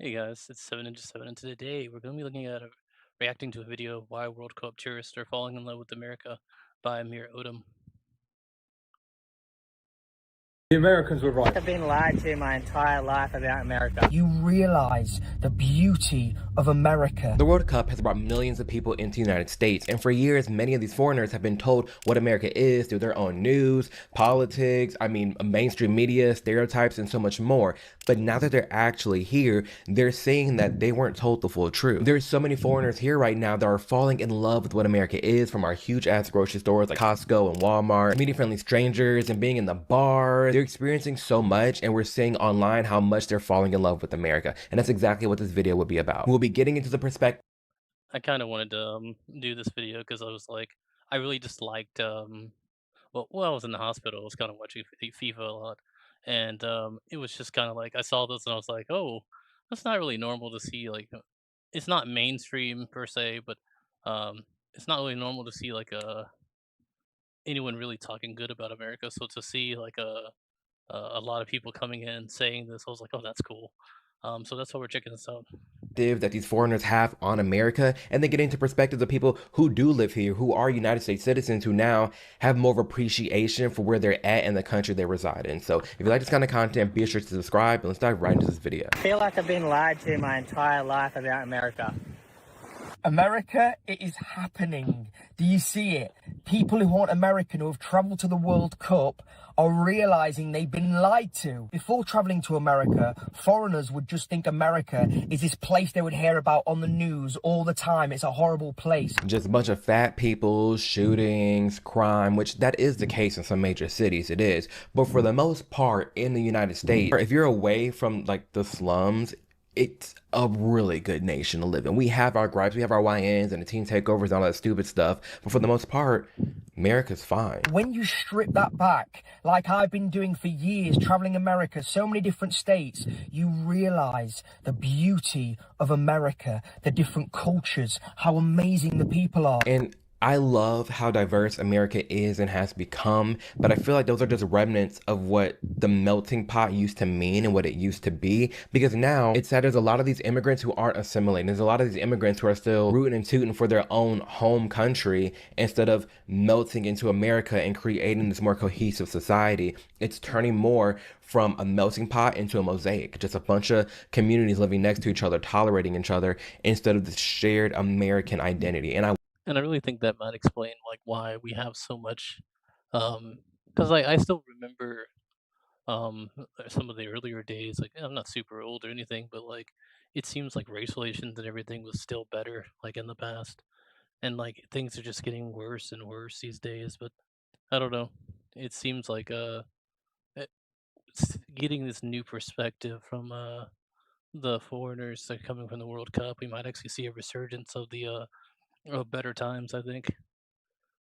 Hey guys, it's 7 and today we're going to be looking at reacting to a video of why World Cup tourists are falling in love with America by Amir Odom. The Americans were right. I've been lied to my entire life about America. You realize the beauty of America. The World Cup has brought millions of people into the United States, and for years, many of these foreigners have been told what America is through their own news, politics, mainstream media, stereotypes, and so much more. But now that they're actually here, they're seeing that they weren't told the full truth. There's so many foreigners here right now that are falling in love with what America is, from our huge-ass grocery stores like Costco and Walmart, meeting friendly strangers, and being in the bars. They're experiencing so much, and we're seeing online how much they're falling in love with America, and that's exactly what this video will be about. We'll be getting into the perspective. I kind of wanted to do this video because I really just liked, well, while I was in the hospital, I was kind of watching FIFA a lot, and it was just kind of like I saw this and I was like, oh, that's not really normal to see. It's not mainstream per se, but it's not really normal to see anyone really talking good about America. So to see a lot of people coming in saying this. I was like, "Oh, that's cool." So that's why we're checking this out. That these foreigners have on America, and then get into perspectives of people who do live here, who are United States citizens, who now have more of appreciation for where they're at in the country they reside in. So if you like this kind of content, be sure to subscribe, and let's dive right into this video. I feel like I've been lied to my entire life about America. America, it is happening. Do you see it? People who aren't American, who have travelled to the World Cup, are realising they've been lied to. Before travelling to America, foreigners would just think America is this place they would hear about on the news all the time. It's a horrible place. Just a bunch of fat people, shootings, crime, which that is the case in some major cities, it is. But for the most part in the United States, if you're away from like the slums, it's a really good nation to live in. We have our gripes, we have our YNs and the teen takeovers and all that stupid stuff, but for the most part, America's fine. When you strip that back, like I've been doing for years, traveling America, so many different states, you realize the beauty of America, the different cultures, how amazing the people are. And I love how diverse America is and has become, but I feel like those are just remnants of what the melting pot used to mean and what it used to be, because now it's that there's a lot of these immigrants who aren't assimilating. There's a lot of these immigrants who are still rooting and tooting for their own home country instead of melting into America and creating this more cohesive society. It's turning more from a melting pot into a mosaic, just a bunch of communities living next to each other, tolerating each other, instead of the shared American identity. And I really think that might explain why we have so much. Because I still remember some of the earlier days. Like I'm not super old or anything, but it seems like race relations and everything was still better in the past, and things are just getting worse and worse these days. But I don't know. It seems like getting this new perspective from the foreigners that are coming from the World Cup, we might actually see a resurgence of the better times. I think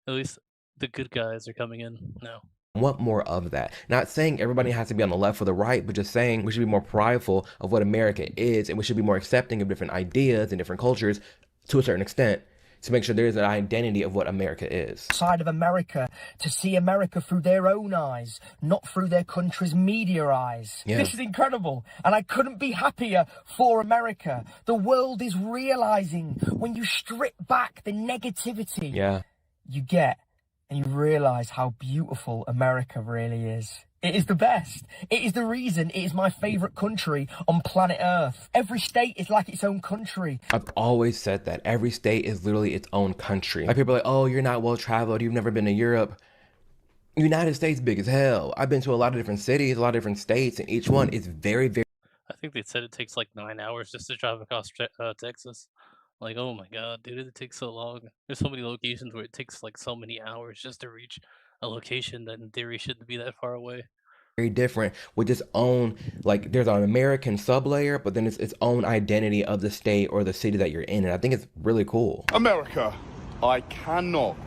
at least the good guys are coming in now. Want more of that. Not saying everybody has to be on the left or the right, but just saying we should be more prideful of what America is, and we should be more accepting of different ideas and different cultures to a certain extent, to make sure there is an identity of what America is. Side of America, to see America through their own eyes, not through their country's media eyes. Yeah. This is incredible, and I couldn't be happier for America. The world is realizing when you strip back the negativity you get, and you realize how beautiful America really is. It is the best. It is the reason it is my favorite country on planet Earth. Every state is like its own country. I've always said that. Every state is literally its own country. Like people are like, oh, you're not well traveled. You've never been to Europe. United States big as hell. I've been to a lot of different cities, a lot of different states, and each one is very, very. I think they said it takes 9 hours just to drive across Texas. Oh my god, dude, it takes so long. There's so many locations where it takes so many hours just to reach a location that in theory shouldn't be that far away. Very different with its own, there's an American sublayer, but then it's its own identity of the state or the city that you're in, and I think it's really cool. America, I cannot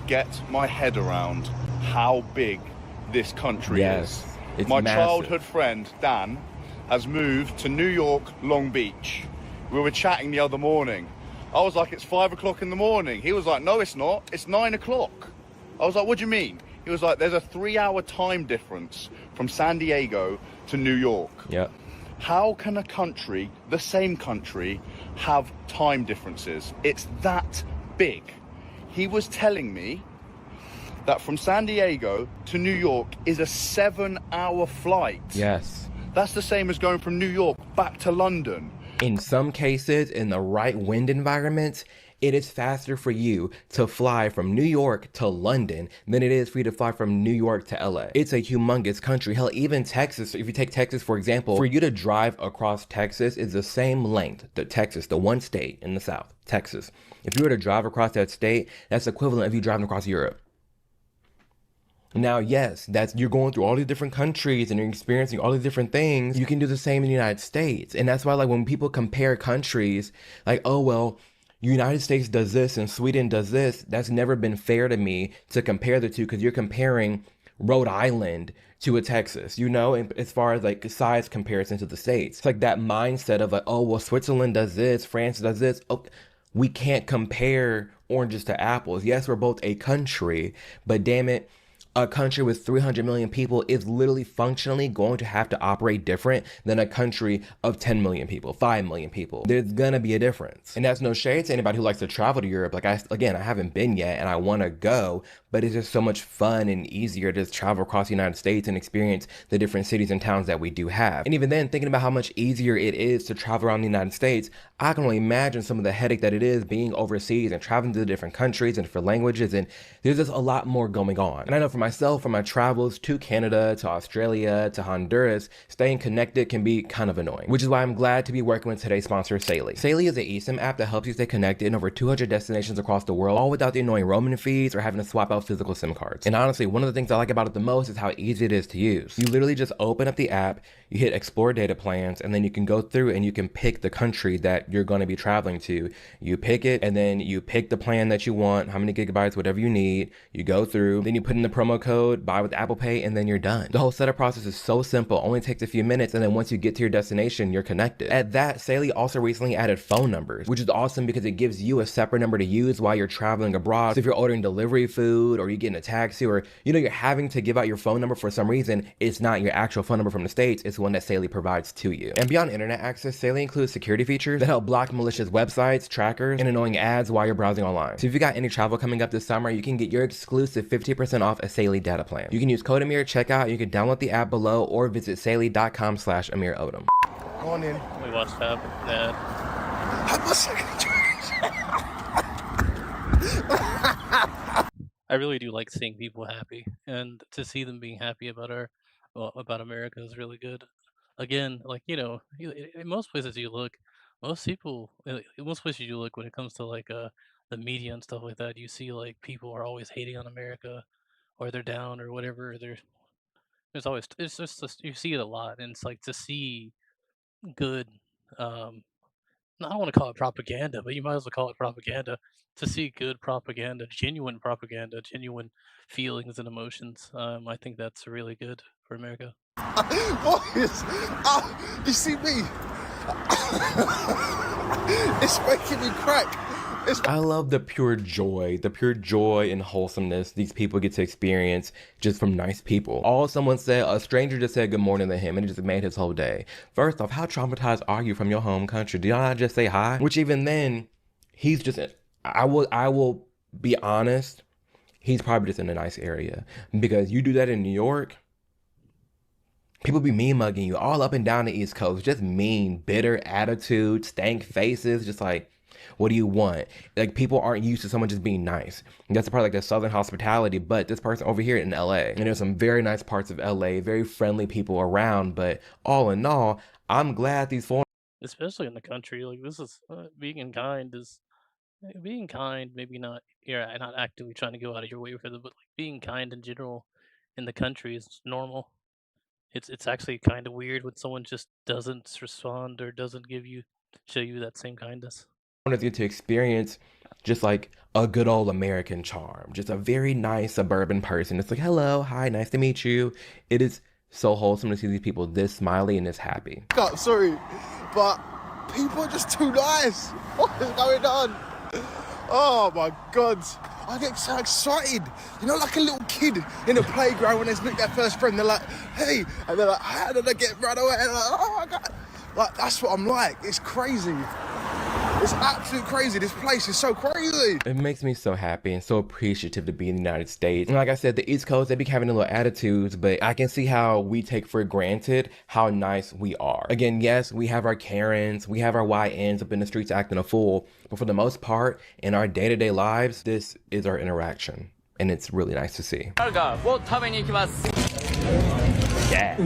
get my head around how big this country is. It's my massive. Childhood friend, Dan, has moved to New York, Long Beach. We were chatting the other morning. I was like, it's 5 o'clock in the morning. He was like, no, it's not. It's 9 o'clock. I was like, what do you mean? He was like, there's a 3-hour time difference from San Diego to New York. Yeah. How can a country, the same country, have time differences? It's that big. He was telling me that from San Diego to New York is a 7-hour flight. Yes. That's the same as going from New York back to London. In some cases, in the right wind environments, it is faster for you to fly from New York to London than it is for you to fly from New York to LA. It's a humongous country. Hell, even Texas, if you take Texas, for example, for you to drive across Texas is the same length, Texas, the one state in the South, Texas. If you were to drive across that state, that's equivalent of you driving across Europe. Now, yes, you're going through all these different countries and you're experiencing all these different things. You can do the same in the United States. And that's why, like, when people compare countries, like, oh, well, United States does this and Sweden does this, that's never been fair to me to compare the two, because you're comparing Rhode Island to a Texas, you know, and as far as like size comparison to the States. It's like that mindset of like, oh, well, Switzerland does this, France does this. Oh, we can't compare oranges to apples. Yes, we're both a country, but damn it, a country with 300 million people is literally functionally going to have to operate different than a country of 10 million people, 5 million people. There's gonna be a difference. And that's no shade to anybody who likes to travel to Europe. Like, I haven't been yet and I wanna go, but it's just so much fun and easier to just travel across the United States and experience the different cities and towns that we do have. And even then, thinking about how much easier it is to travel around the United States, I can only imagine some of the headache that it is being overseas and traveling to the different countries and different languages. And there's just a lot more going on. And I know for myself, for my travels to Canada, to Australia, to Honduras, staying connected can be kind of annoying, which is why I'm glad to be working with today's sponsor, Saily. Saily is an eSIM app that helps you stay connected in over 200 destinations across the world, all without the annoying roaming fees or having to swap out physical SIM cards. And honestly, one of the things I like about it the most is how easy it is to use. You literally just open up the app, you hit explore data plans, and then you can go through and you can pick the country that you're going to be traveling to. You pick it, and then you pick the plan that you want, how many gigabytes, whatever you need. You go through, then you put in the promo code, buy with Apple Pay, and then you're done. The whole setup process is so simple, only takes a few minutes, and then once you get to your destination, you're connected. At that, Saily also recently added phone numbers, which is awesome because it gives you a separate number to use while you're traveling abroad. So if you're ordering delivery food, or you get in a taxi, or you're having to give out your phone number for some reason, it's not your actual phone number from the States, it's one that Saily provides to you. And beyond internet access, Saily includes security features that help block malicious websites, trackers, and annoying ads while you're browsing online. So if you got any travel coming up this summer, you can get your exclusive 50% off a Saily data plan. You can use code Amir at checkout. You can download the app below or visit saily.com/Amir Odom. Go on in. We watched that. I really do like seeing people happy, and to see them being happy about America is really good. Again, like, in most places you look, in most places you look when it comes to like the media and stuff like that, you see like people are always hating on America, or they're down or whatever. It's just you see it a lot, and it's like to see good. Um, I don't want to call it propaganda, but you might as well call it propaganda. To see good propaganda, genuine propaganda, genuine feelings and emotions, I think that's really good for America. Boys, you see me? It's making me crack. I love the pure joy and wholesomeness these people get to experience just from nice people. All someone said, a stranger just said good morning to him, and it just made his whole day. First off, how traumatized are you from your home country? Do y'all not just say hi? Which even then, he's just, I will be honest, he's probably just in a nice area. Because you do that in New York, people be mean mugging you all up and down the East Coast. Just mean, bitter attitudes, stank faces, just like, what do you want? Like, people aren't used to someone just being nice. And that's the part, like the Southern hospitality, but this person over here in LA, and there's some very nice parts of LA, very friendly people around, but all in all, I'm glad these foreigners, Especially in the country, like this is being kind. Maybe not, not actively trying to go out of your way for them, but like being kind in general in the country is normal. It's actually kind of weird when someone just doesn't respond or doesn't show you that same kindness. get to experience just like a good old American charm, just a very nice suburban person. It's like, hello, hi, nice to meet you. It is so wholesome to see these people this smiley and this happy. God, sorry, but people are just too nice. What is going on? Oh my God. I get so excited. You know, like a little kid in a playground when they meet their first friend. They're like, hey. And they're like, how did I get run away? And I'm like, oh my God. Like, that's what I'm like. It's crazy. It's absolute crazy. This place is so crazy. It makes me so happy and so appreciative to be in the United States. And like I said, the East Coast, they be having a little attitudes, but I can see how we take for granted how nice we are. Again, yes, we have our Karens, we have our YNs up in the streets acting a fool, but for the most part, in our day-to-day lives, this is our interaction. And it's really nice to see. Yeah.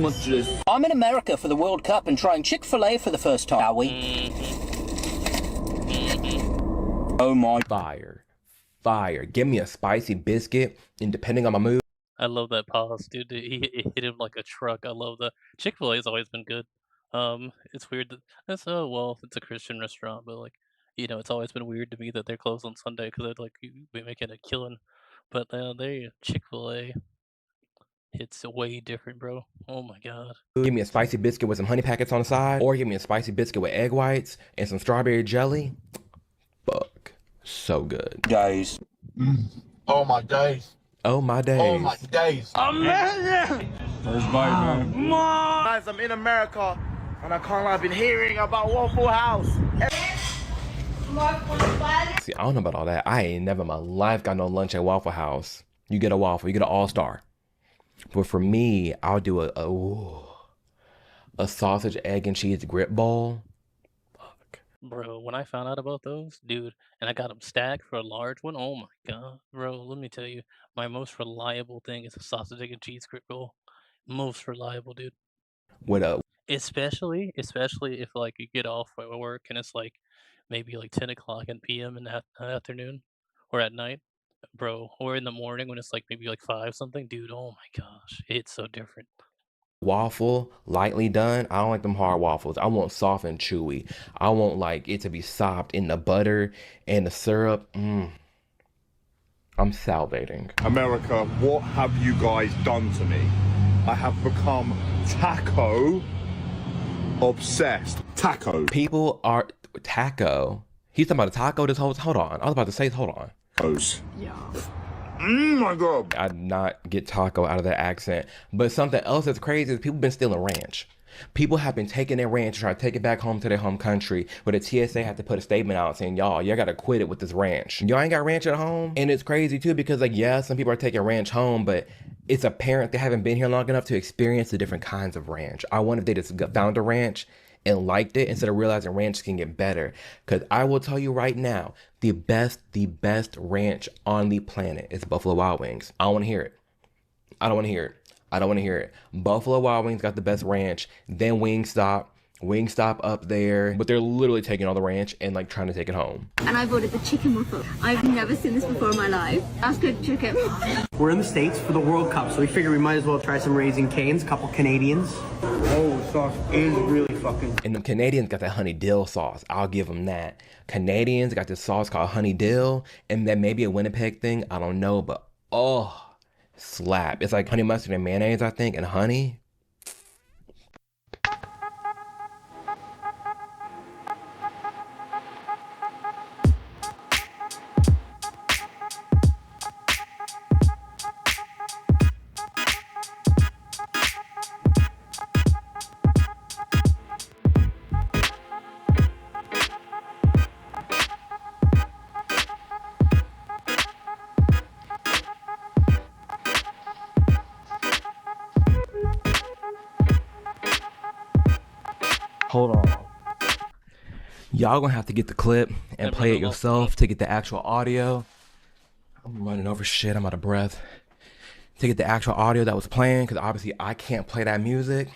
I'm in America for the World Cup and trying Chick-fil-A for the first time. Are we? Oh my. Fire. Give me a spicy biscuit, and depending on my mood. I love that pause, dude. He hit him like a truck. I love that. Chick-fil-A has always been good. It's weird that that's well, it's a Christian restaurant, but like, it's always been weird to me that they're closed on Sunday because they'd like be making a killing. But they Chick-fil-A, it's way different, bro. Oh my god. Give me a spicy biscuit with some honey packets on the side, or give me a spicy biscuit with egg whites and some strawberry jelly. Fuck. So good. Days. Oh my days. Oh my days. Oh my days. First bite, man. Guys, I'm in America, and I can't lie, I've been hearing about Waffle House. See, I don't know about all that. I ain't never in my life got no lunch at Waffle House. You get a waffle, you get an all-star. But for me, I'll do a sausage, egg, and cheese grip bowl. Fuck. Bro, when I found out about those, dude, and I got them stacked for a large one, oh my god, bro, let me tell you, my most reliable thing is a sausage, egg, and cheese grip roll. Most reliable, dude. What up? Especially if like you get off at work and it's like maybe like 10 o'clock in PM in the afternoon or at night, bro, or in the morning when it's like maybe like 5 something, dude, oh my gosh, it's so different. Waffle, lightly done. I don't like them hard waffles. I want soft and chewy. I want like it to be sopped in the butter and the syrup. I'm salivating. America, what have you guys done to me? I have become taco obsessed. Taco. People are taco. He's talking about a taco this whole. Hold on. I was about to say, hold on. Yeah. My God. I did not get taco out of that accent. But something else that's crazy is people been stealing ranch. People have been taking their ranch and trying to take it back home to their home country, where the TSA had to put a statement out saying, y'all gotta quit it with this ranch. Y'all ain't got ranch at home? And it's crazy too because like, yeah, some people are taking ranch home, but it's apparent they haven't been here long enough to experience the different kinds of ranch. I wonder if they just found a ranch and liked it instead of realizing ranch can get better. Because I will tell you right now, the best ranch on the planet is Buffalo Wild Wings. I don't want to hear it. I don't want to hear it. Buffalo Wild Wings got the best ranch, then Wingstop up there, but they're literally taking all the ranch and like trying to take it home. And I've ordered the chicken waffle. I've never seen this before in my life. That's good chicken. We're in the States for the World Cup, so we figured we might as well try some Raising Cane's, a couple Canadians. Oh, sauce is really fucking. And the Canadians got that honey dill sauce. I'll give them that. Canadians got this sauce called honey dill, and that may be a Winnipeg thing. I don't know, but oh, slap. It's like honey mustard and mayonnaise, I think, and honey. Hold on. Y'all gonna have to get the clip and play it yourself to get the actual audio. I'm running over shit, I'm out of breath. To get the actual audio that was playing, because obviously I can't play that music.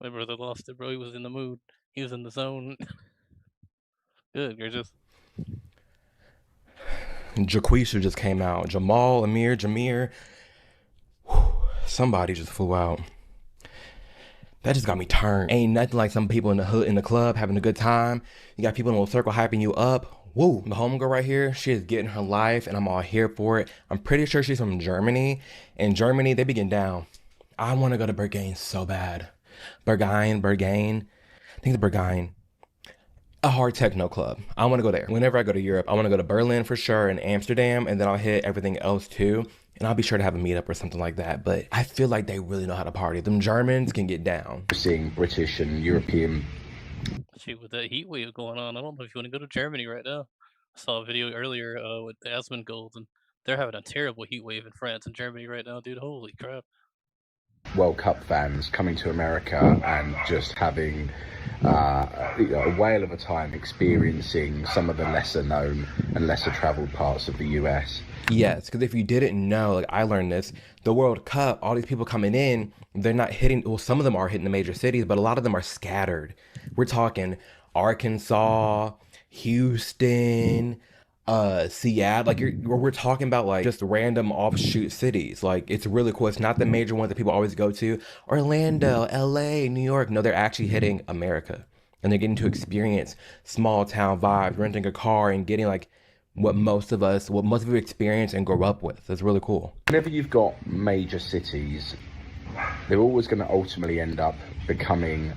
My brother lost it, bro. He was in the mood. He was in the zone. Good, you're just... Jaquisha just came out. Jamal, Amir, Jameer. Whew, somebody just flew out. That just got me turned. Ain't nothing like some people in the hood, in the club, having a good time. You got people in a little circle hyping you up. Woo, the homegirl right here, she is getting her life, and I'm all here for it. I'm pretty sure she's from Germany. In Germany, they be getting down. I want to go to Berghain so bad. Berghain. I think it's Berghain. A hard techno club. I want to go there. Whenever I go to Europe, I want to go to Berlin for sure and Amsterdam, and then I'll hit everything else too. And I'll be sure to have a meetup or something like that. But I feel like they really know how to party. Them Germans can get down. We're seeing British and European Shoot, with that heat wave going on, I don't know if you want to go to Germany right now. I saw a video earlier with Asmongold, and they're having a terrible heat wave in France and Germany right now, dude. Holy crap! World Cup fans coming to America and just having a whale of a time experiencing some of the lesser known and lesser traveled parts of the US. Yes, because if you didn't know, like I learned this, the World Cup, all these people coming in, they're not hitting, well, some of them are hitting the major cities, but a lot of them are scattered. We're talking Arkansas, Houston, Seattle, like we're talking about like just random offshoot cities. Like it's really cool. It's not the major ones that people always go to. Orlando, LA, New York. No, they're actually hitting America. And they're getting to experience small town vibes, renting a car and getting like what most people experience and grow up with. It's really cool. Whenever you've got major cities, they're always going to ultimately end up becoming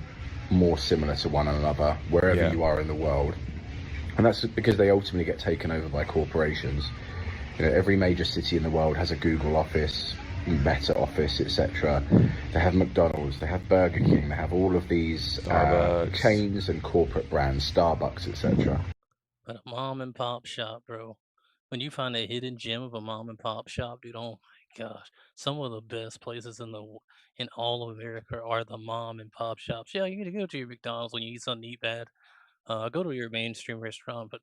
more similar to one another wherever you are in the world. And that's because they ultimately get taken over by corporations. You know, every major city in the world has a Google office, Meta office, etc. They have McDonald's, they have Burger King, they have all of these chains and corporate brands, Starbucks, etc. But a mom and pop shop, bro. When you find a hidden gem of a mom and pop shop, dude, oh my gosh, some of the best places in all of America are the mom and pop shops. Yeah, you need to go to your McDonald's when you eat something to eat bad. Go to your mainstream restaurant, but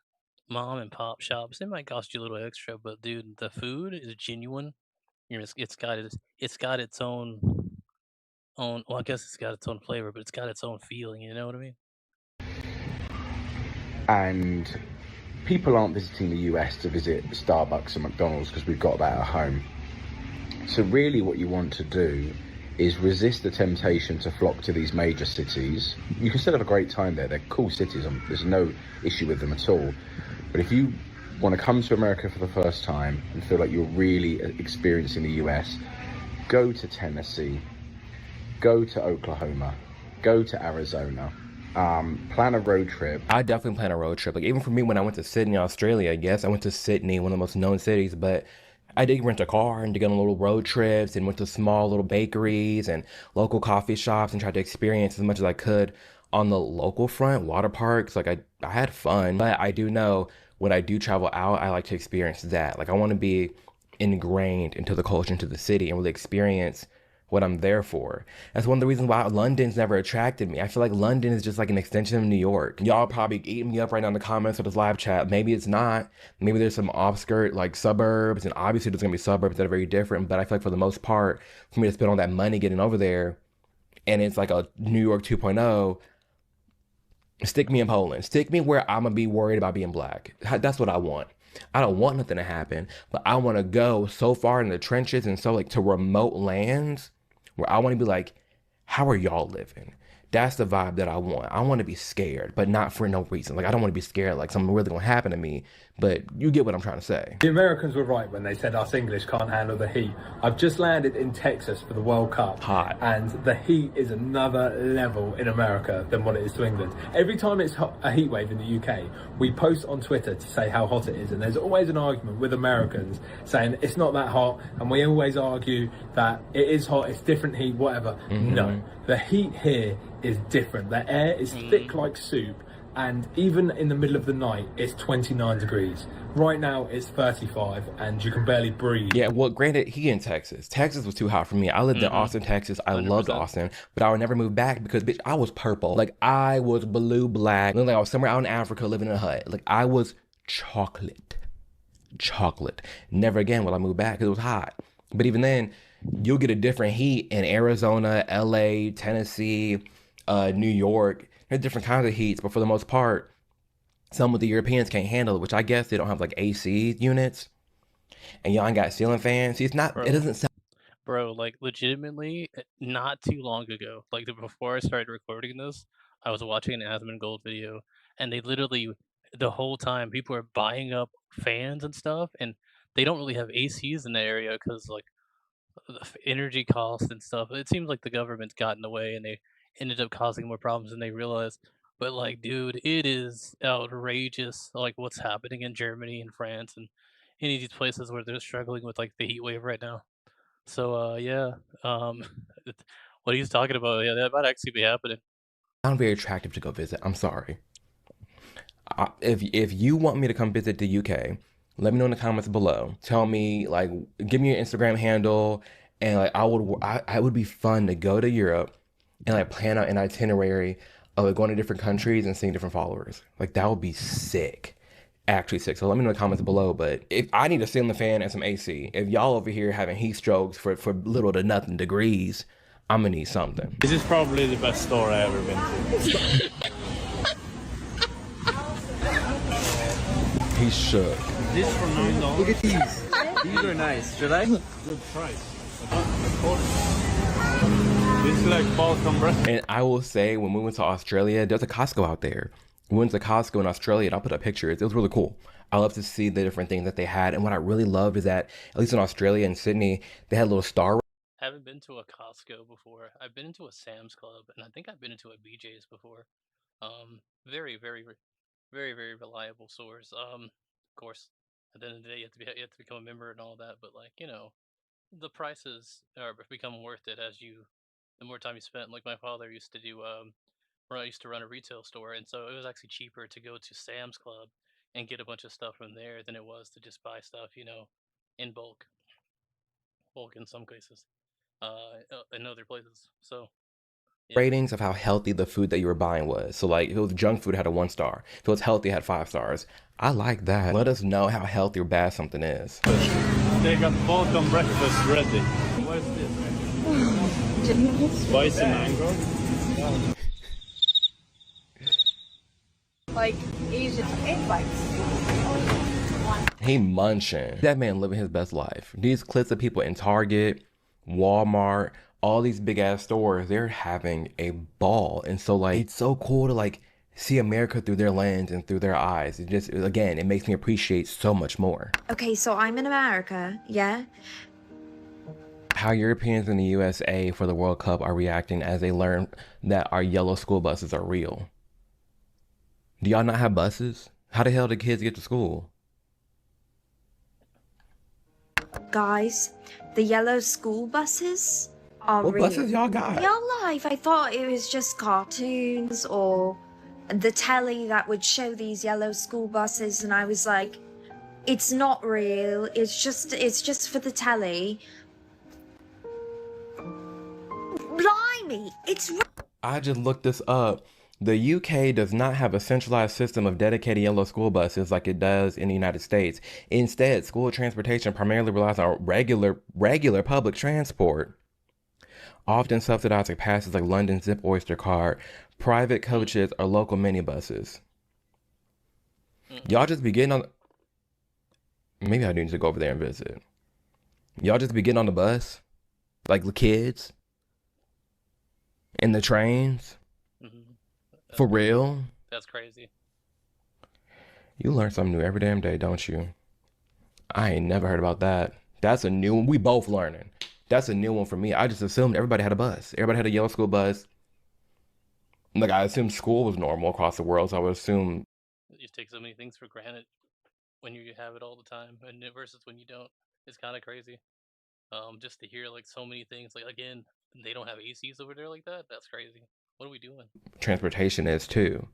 mom and pop shops, it might cost you a little extra, but dude, the food is genuine. It's got its own. Well, I guess it's got its own flavor, but it's got its own feeling. You know what I mean? And people aren't visiting the US to visit Starbucks and McDonald's because we've got that at home. So really what you want to do is resist the temptation to flock to these major cities. You can still have a great time there. They're cool cities. There's no issue with them at all. But if you want to come to America for the first time and feel like you're really experiencing the US, go to Tennessee, go to Oklahoma, go to Arizona. Plan a road trip. I definitely plan a road trip. Like even for me, when I went to Sydney, Australia, yes, I went to Sydney, one of the most known cities, but I did rent a car and to go on little road trips and went to small little bakeries and local coffee shops and tried to experience as much as I could on the local front, water parks. Like I had fun, but I do know when I do travel out, I like to experience that. Like I want to be ingrained into the culture, into the city, and really experience what I'm there for. That's one of the reasons why London's never attracted me. I feel like London is just like an extension of New York. Y'all probably eating me up right now in the comments of this live chat. Maybe it's not. Maybe there's some offskirt like suburbs, and obviously there's gonna be suburbs that are very different, but I feel like for the most part, for me to spend all that money getting over there, and it's like a New York 2.0, stick me in Poland. Stick me where I'm gonna be worried about being black. That's what I want. I don't want nothing to happen, but I want to go so far in the trenches and so like to remote lands where I want to be like, how are y'all living? That's the vibe that I want. I want to be scared, but not for no reason. Like I don't want to be scared like something really gonna happen to me, but you get what I'm trying to say. The Americans were right when they said us English can't handle the heat. I've just landed in Texas for the World Cup. Hot. And the heat is another level in America than what it is to England. Every time it's a heat wave in the UK, we post on Twitter to say how hot it is. And there's always an argument with Americans saying it's not that hot. And we always argue that it is hot, it's different heat, whatever. No, the heat here is different. The air is thick like soup. And even in the middle of the night, it's 29 degrees. Right now, it's 35, and you can barely breathe. Yeah, well, granted, he in Texas. Texas was too hot for me. I lived in Austin, Texas. I loved Austin, but I would never move back because, bitch, I was purple. Like, I was blue, black. Looked like I was somewhere out in Africa living in a hut. Like, I was chocolate. Chocolate. Never again will I move back because it was hot. But even then, you'll get a different heat in Arizona, LA, Tennessee, New York. There's different kinds of heats, but for the most part, some of the Europeans can't handle it, which I guess they don't have like AC units, and y'all ain't got ceiling fans. See, it's not. Bro. It doesn't sound. Bro, like legitimately, not too long ago, like before I started recording this, I was watching an Asmongold video, and they literally the whole time people are buying up fans and stuff, and they don't really have ACs in the area because like energy costs and stuff. It seems like the government's got in the way, and they ended up causing more problems than they realized. But like, dude, it is outrageous, like what's happening in Germany and France and any of these places where they're struggling with like the heat wave right now. So yeah, um, what he's talking about, yeah, that might actually be happening. I'm very attractive to go visit. I'm sorry. If you want me to come visit the UK, let me know in the comments below. Tell me, like, give me your Instagram handle, and like I would be fun to go to Europe and like plan out an itinerary of like going to different countries and seeing different followers. Like that would be sick. Actually sick. So let me know in the comments below. But if I need a ceiling fan and some AC, if y'all over here having heat strokes for little to nothing degrees, I'm gonna need something. This is probably the best store I ever been to. He shook. This for $9. Look at these. These are nice. Should I? Good price. This is like Balkan bread. And I will say, when we went to Australia, there's a Costco out there. We went to Costco in Australia, and I'll put up pictures. It was really cool. I love to see the different things that they had. And what I really loved is that, at least in Australia and Sydney, they had a little star. Haven't been to a Costco before. I've been into a Sam's Club, and I think I've been into a BJ's before. Very, very, very, very reliable stores. Of course, at the end of the day, you have to become a member and all that. But like, you know, the prices are become worth it as the more time you spend. Like my father used to do, I used to run a retail store, and so it was actually cheaper to go to Sam's Club and get a bunch of stuff from there than it was to just buy stuff, you know, in bulk in some cases, in other places. So yeah. Ratings of how healthy the food that you were buying was. So like if it was junk food, it had a 1 star. If it was healthy, it had 5 stars. I like that. Let us know how healthy or bad something is. They got Balkan breakfast ready. What is this? Spicy mango. Like Asian egg bites. He munching. That man living his best life. These clips of people in Target, Walmart, all these big ass stores, they're having a ball. And so like, it's so cool to like see America through their lens and through their eyes. It just, again, it makes me appreciate so much more. Okay, so I'm in America, yeah? How Europeans in the USA for the World Cup are reacting as they learn that our yellow school buses are real. Do y'all not have buses? How the hell do kids get to school? Guys, the yellow school buses are What real. buses y'all got? Real life. I thought it was just cartoons or the telly that would show these yellow school buses, and I was like, it's not real. It's just for the telly. Blimey, it's real. I just looked this up. The UK does not have a centralized system of dedicated yellow school buses like it does in the United States. Instead, school transportation primarily relies on regular public transport, often subsidized by passes like London Zip Oyster Card, private coaches, or local minibuses. Y'all just be getting on... Maybe I do need to go over there and visit. Y'all just be getting on the bus? Like the kids? In the trains? For real? That's crazy. You learn something new every damn day, don't you? I ain't never heard about that. That's a new one. We both learning. That's a new one for me. I just assumed everybody had a bus. Everybody had a yellow school bus. Like, I assumed school was normal across the world, so I would assume... You take so many things for granted when you have it all the time, and versus when you don't. It's kind of crazy. Just to hear, like, so many things. Like, again, they don't have ACs over there like that? That's crazy. What are we doing? Transportation is too.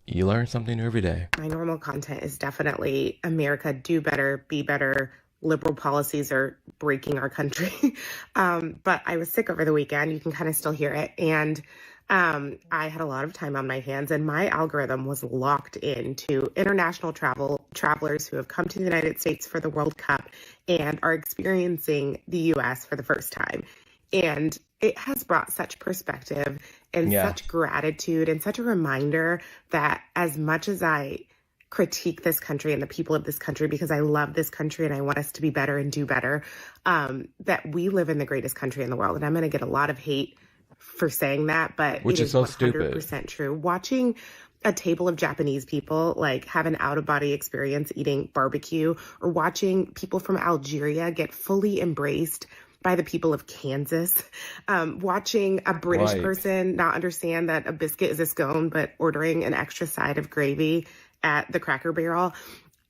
You learn something new every day. My normal content is definitely America, do better, be better. Liberal policies are breaking our country. But I was sick over the weekend. You can kind of still hear it. And I had a lot of time on my hands, and my algorithm was locked into international travelers who have come to the United States for the World Cup and are experiencing the US for the first time. And it has brought such perspective and such gratitude and such a reminder that as much as I critique this country and the people of this country, because I love this country and I want us to be better and do better, that we live in the greatest country in the world. And I'm going to get a lot of hate for saying that, but which it is so 100% stupid. True. Watching a table of Japanese people like have an out-of-body experience eating barbecue, or watching people from Algeria get fully embraced by the people of Kansas, watching a British person not understand that a biscuit is a scone, but ordering an extra side of gravy at the Cracker Barrel.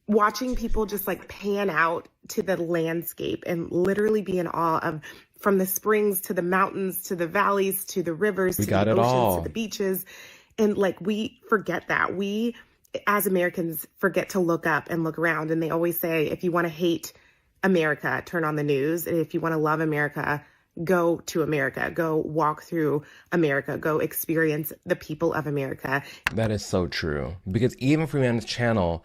watching people just like pan out to the landscape and literally be in awe of, from the springs to the mountains to the valleys to the rivers We to got the it oceans all. to the beaches. And like, we forget that. We as Americans forget to look up and look around. And they always say, if you want to hate America, turn on the news. And if you want to love America, go to America, go walk through America, go experience the people of America. That is so true. Because even for me on this channel,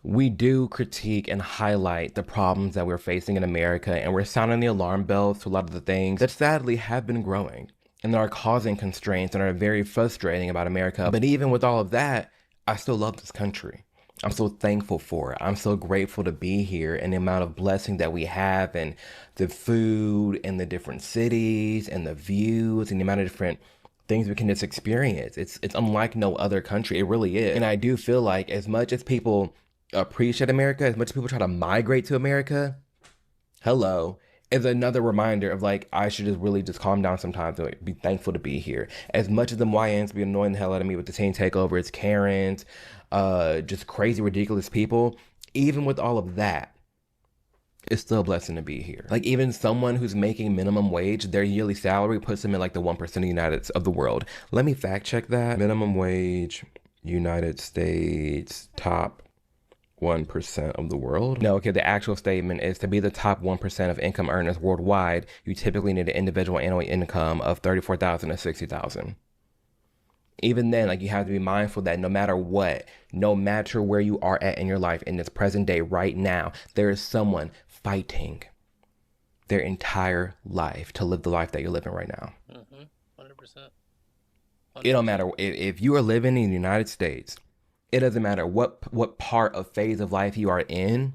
we do critique and highlight the problems that we're facing in America, and we're sounding the alarm bells to a lot of the things that sadly have been growing and that are causing constraints and are very frustrating about America. But even with all of that, I still love this country. I'm so thankful for it. I'm so grateful to be here and the amount of blessing that we have, and the food and the different cities and the views and the amount of different things we can just experience. It's unlike no other country. It really is. And I do feel like as much as people appreciate America, as much as people try to migrate to America, hello, is another reminder of like, I should just really just calm down sometimes and like, be thankful to be here. As much as the YNs be annoying the hell out of me with the teen takeovers, Karens, just crazy, ridiculous people, even with all of that, it's still a blessing to be here. Like, even someone who's making minimum wage, their yearly salary puts them in like the 1% of the world. Let me fact check that. Minimum wage, United States, top 1% of the world. No, okay, the actual statement is to be the top 1% of income earners worldwide, you typically need an individual annual income of $34,000 to $60,000. Even then, like, you have to be mindful that no matter what, no matter where you are at in your life in this present day right now, there is someone fighting their entire life to live the life that you're living right now. 100%. It don't matter if you are living in the United States. It doesn't matter what part of phase of life you are in.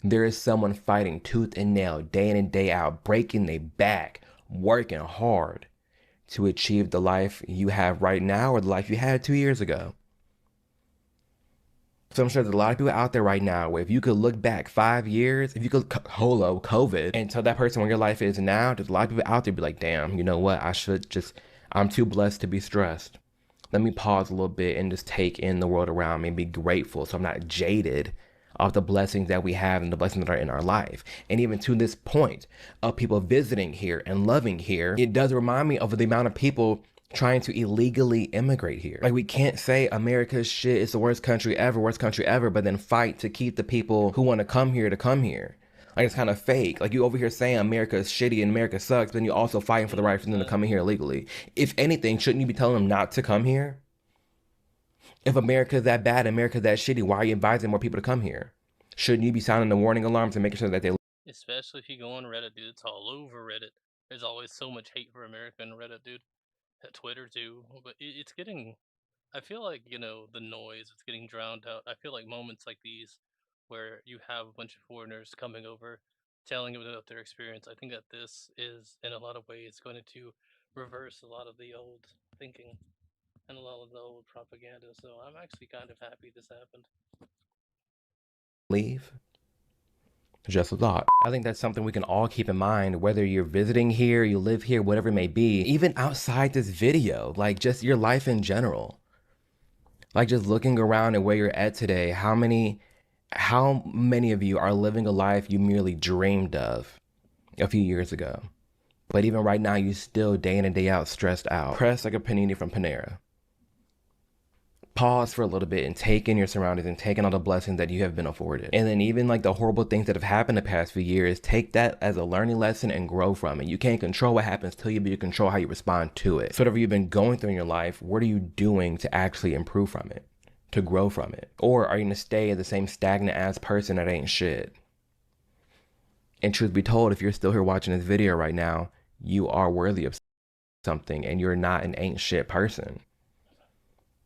There is someone fighting tooth and nail, day in and day out, breaking their back, working hard to achieve the life you have right now or the life you had 2 years ago. So I'm sure there's a lot of people out there right now where if you could look back 5 years, if you could holo COVID and tell that person where your life is now, there's a lot of people out there be like, damn, you know what? I'm too blessed to be stressed. Let me pause a little bit and just take in the world around me and be grateful so I'm not jaded of the blessings that we have and the blessings that are in our life. And even to this point of people visiting here and loving here, it does remind me of the amount of people trying to illegally immigrate here. Like, we can't say America's shit is the worst country ever, but then fight to keep the people who want to come here to come here. Like, it's kind of fake. Like, you over here saying America is shitty and America sucks, but then you're also fighting for the right for them to come in here illegally. If anything, shouldn't you be telling them not to come here? If America's that bad, America's that shitty, why are you advising more people to come here? Shouldn't you be sounding the warning alarms and making sure that they... Especially if you go on Reddit, dude. It's all over Reddit. There's always so much hate for America on Reddit, dude. At Twitter, too. But it's getting... I feel like, you know, the noise, it's getting drowned out. I feel like moments like these, where you have a bunch of foreigners coming over, telling about their experience, I think that this is, in a lot of ways, going to reverse a lot of the old thinking and a lot of the old propaganda. So I'm actually kind of happy this happened. Leave? Just a thought. I think that's something we can all keep in mind, whether you're visiting here, you live here, whatever it may be, even outside this video, like just your life in general. Like, just looking around at where you're at today, how many of you are living a life you merely dreamed of a few years ago? But even right now, you still day in and day out stressed out. Pressed like a panini from Panera. Pause for a little bit and take in your surroundings and take in all the blessings that you have been afforded. And then even like the horrible things that have happened the past few years, take that as a learning lesson and grow from it. You can't control what happens to you, but you control how you respond to it. So whatever you've been going through in your life, what are you doing to actually improve from it? To grow from it? Or are you gonna stay the same stagnant ass person that ain't shit? And truth be told, if you're still here watching this video right now, you are worthy of something and you're not an ain't shit person.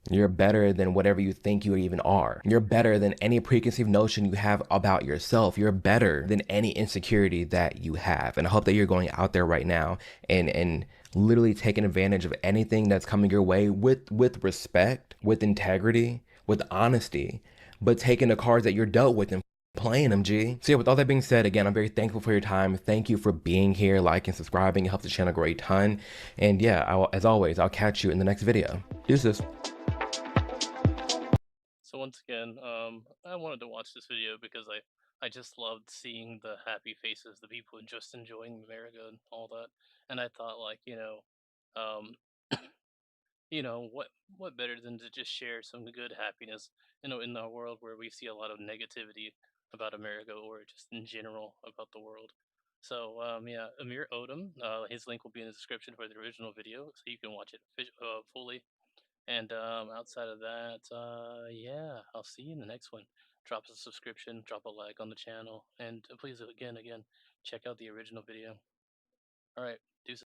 You're better than whatever you think you even are. You're better than any preconceived notion you have about yourself. You're better than any insecurity that you have. And I hope that you're going out there right now and literally taking advantage of anything that's coming your way with respect, with integrity, with honesty, but taking the cards that you're dealt with and playing them, G. So yeah, with all that being said, again, I'm very thankful for your time. Thank you for being here, liking, subscribing. It helps the channel grow a ton. And yeah, as always, I'll catch you in the next video. Deuces. So once again, I wanted to watch this video because I just loved seeing the happy faces, the people just enjoying America and all that. And I thought, like, um, what better than to just share some good happiness, in our world where we see a lot of negativity about America or just in general about the world. So yeah, Amir Odom, his link will be in the description for the original video, so you can watch it fully. And outside of that, yeah, I'll see you in the next one. Drop a subscription, drop a like on the channel, and please again, check out the original video. All right, deuces.